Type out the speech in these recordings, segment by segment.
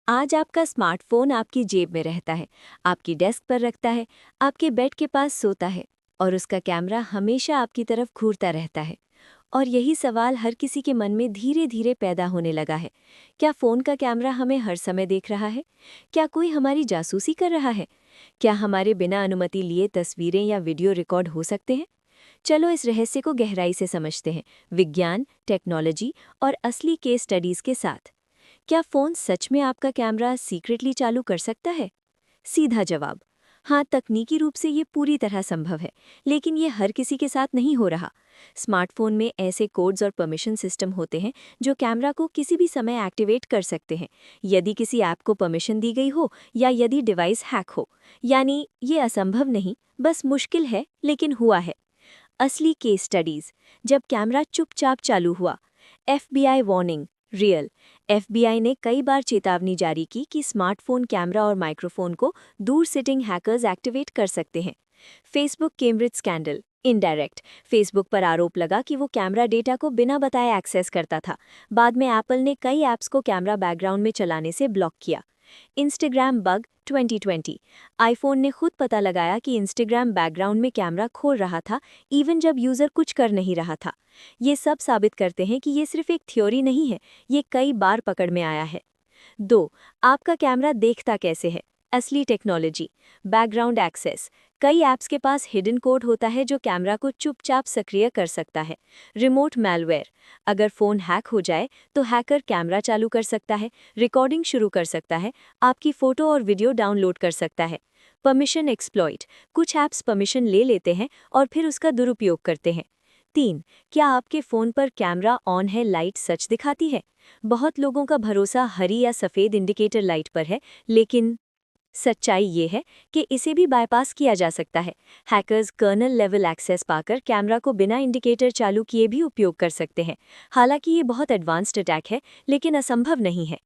आज आपका स्मार्टफोन आपकी जेब में रहता है, आपकी डेस्क पर रखता है, आपके बेड के पास सोता है और उसका कैमरा हमेशा आपकी तरफ घूरता रहता है। और यही सवाल हर किसी के मन में धीरे धीरे पैदा होने लगा है। क्या फ़ोन का कैमरा हमें हर समय देख रहा है? क्या कोई हमारी जासूसी कर रहा है? क्या हमारे बिना अनुमति लिए तस्वीरें या वीडियो रिकॉर्ड हो सकते हैं? चलो इस रहस्य को गहराई से समझते हैं, विज्ञान, टेक्नोलॉजी और असली केस स्टडीज़ के साथ। क्या फ़ोन सच में आपका कैमरा सीक्रेटली चालू कर सकता है? सीधा जवाब, हाँ, तकनीकी रूप से ये पूरी तरह संभव है, लेकिन ये हर किसी के साथ नहीं हो रहा। स्मार्टफोन में ऐसे कोड्स और परमिशन सिस्टम होते हैं जो कैमरा को किसी भी समय एक्टिवेट कर सकते हैं, यदि किसी ऐप को परमिशन दी गई हो या यदि डिवाइस हैक हो। यानी ये असंभव नहीं, बस मुश्किल है, लेकिन हुआ है। असली केस स्टडीज, जब कैमरा चुपचाप चालू हुआ। FBI warning, real. एफबीआई ने कई बार चेतावनी जारी की कि स्मार्टफोन कैमरा और माइक्रोफोन को दूर सिटिंग हैकर्स एक्टिवेट कर सकते हैं। Facebook Cambridge scandal, indirect. Facebook पर आरोप लगा कि वो कैमरा डेटा को बिना बताए एक्सेस करता था। बाद में एप्पल ने कई ऐप्स को कैमरा बैकग्राउंड में चलाने से ब्लॉक किया। Instagram bug 2020। आईफोन ने खुद पता लगाया कि इंस्टाग्राम बैकग्राउंड में कैमरा खोल रहा था, इवन जब यूज़र कुछ कर नहीं रहा था। ये सब साबित करते हैं कि ये सिर्फ एक थ्योरी नहीं है, ये कई बार पकड़ में आया है। 2. आपका कैमरा देखता कैसे है? असली टेक्नोलॉजी, बैकग्राउंड एक्सेस। कई ऐप्स के पास हिडन कोड होता है जो कैमरा को चुपचाप सक्रिय कर सकता है। रिमोट मैलवेयर, अगर फ़ोन हैक हो जाए तो हैकर कैमरा चालू कर सकता है, रिकॉर्डिंग शुरू कर सकता है, आपकी फ़ोटो और वीडियो डाउनलोड कर सकता है। परमिशन एक्सप्लॉइट, कुछ ऐप्स परमिशन ले लेते हैं और फिर उसका दुरुपयोग करते हैं। 3. क्या आपके फ़ोन पर कैमरा ऑन है, लाइट सच दिखाती है? बहुत लोगों का भरोसा हरी या सफ़ेद इंडिकेटर लाइट पर है, लेकिन सच्चाई ये है कि इसे भी बाईपास किया जा सकता है। हैकर्स कर्नल लेवल एक्सेस पाकर कैमरा को बिना इंडिकेटर चालू किए भी उपयोग कर सकते हैं। हालांकि ये बहुत एडवांस्ड अटैक है, लेकिन असंभव नहीं है।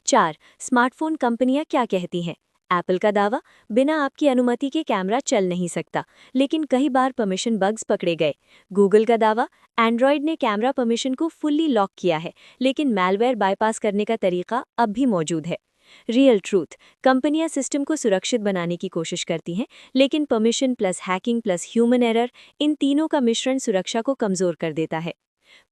4. स्मार्टफोन कंपनियां क्या कहती हैं? एप्पल का दावा, बिना आपकी अनुमति के कैमरा चल नहीं सकता, लेकिन कई बार परमिशन बग्स पकड़े गए। गूगल का दावा, एंड्रॉयड ने कैमरा परमिशन को फुल्ली लॉक किया है, लेकिन मैलवेयर बाईपास करने का तरीका अब भी मौजूद है। रियल ट्रूथ, कंपनियां सिस्टम को सुरक्षित बनाने की कोशिश करती हैं, लेकिन permission plus hacking plus human error, इन तीनों का मिश्रण सुरक्षा को कमजोर कर देता है।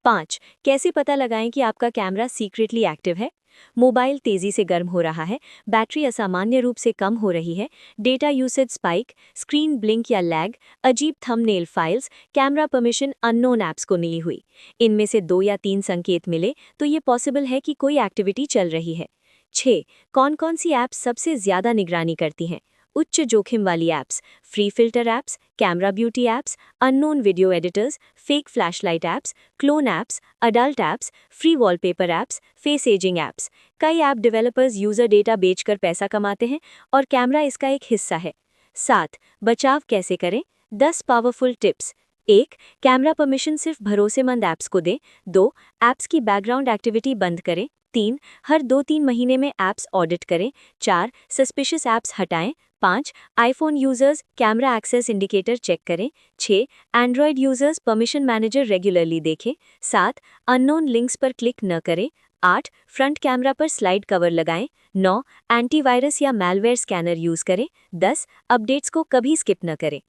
5. कैसे पता लगाएं कि आपका कैमरा सीक्रेटली एक्टिव है? मोबाइल तेजी से गर्म हो रहा है, बैटरी असामान्य रूप से कम हो रही है, data usage spike, screen blink या लैग, अजीब thumbnail files, camera permission unknown apps को मिली हुई। इनमें से 2 या 3 संकेत मिले तो ये पॉसिबल है कि कोई एक्टिविटी चल रही है। 6. कौन कौन सी ऐप्स सबसे ज़्यादा निगरानी करती हैं? उच्च जोखिम वाली apps, free filter apps, camera beauty apps, unknown video editors, fake flashlight apps, clone apps, adult apps, free wallpaper apps, face ageing apps. कई ऐप डेवलपर्स यूज़र डेटा बेचकर पैसा कमाते हैं और कैमरा इसका एक हिस्सा है। 7. बचाव कैसे करें? 10 पावरफुल टिप्स। 1. कैमरा परमिशन सिर्फ भरोसेमंद ऐप्स को दें। 2. ऐप्स की बैकग्राउंड एक्टिविटी बंद करें। 3. हर 2-3 महीने में ऐप्स ऑडिट करें। 4. सस्पिशियस ऐप्स हटाएं। 5. IPhone users camera access indicator check करें। 6. Android users permission manager regularly देखें। 7. अननोन लिंक्स पर क्लिक न करें। 8. फ्रंट कैमरा पर स्लाइड कवर लगाएं। 9. एंटीवायरस या मैलवेयर स्कैनर यूज करें। 10. अपडेट्स को कभी स्किप न करें।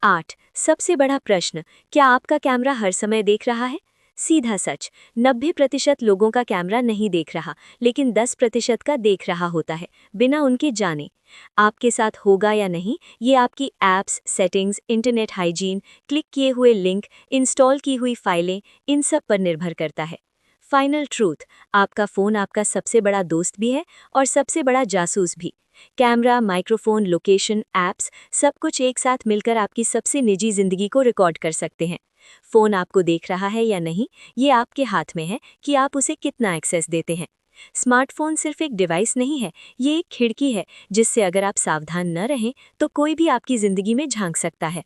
8. सबसे बड़ा प्रश्न, क्या आपका कैमरा हर समय देख रहा है? सीधा सच, 90% लोगों का कैमरा नहीं देख रहा, लेकिन 10% का देख रहा होता है, बिना उनके जाने। आपके साथ होगा या नहीं, ये आपकी apps, settings, internet hygiene, click किए हुए लिंक, इंस्टॉल की हुई फाइलें, इन सब पर निर्भर करता है। फाइनल ट्रूथ, आपका फ़ोन आपका सबसे बड़ा दोस्त भी है और सबसे बड़ा जासूस भी। कैमरा, माइक्रोफोन, लोकेशन, ऐप्स, सब कुछ एक साथ मिलकर आपकी सबसे निजी ज़िंदगी को रिकॉर्ड कर सकते हैं। फ़ोन आपको देख रहा है या नहीं, ये आपके हाथ में है कि आप उसे कितना एक्सेस देते हैं। स्मार्टफोन सिर्फ एक डिवाइस नहीं है, ये एक खिड़की है जिससे अगर आप सावधान न रहें तो कोई भी आपकी ज़िंदगी में झांक सकता है।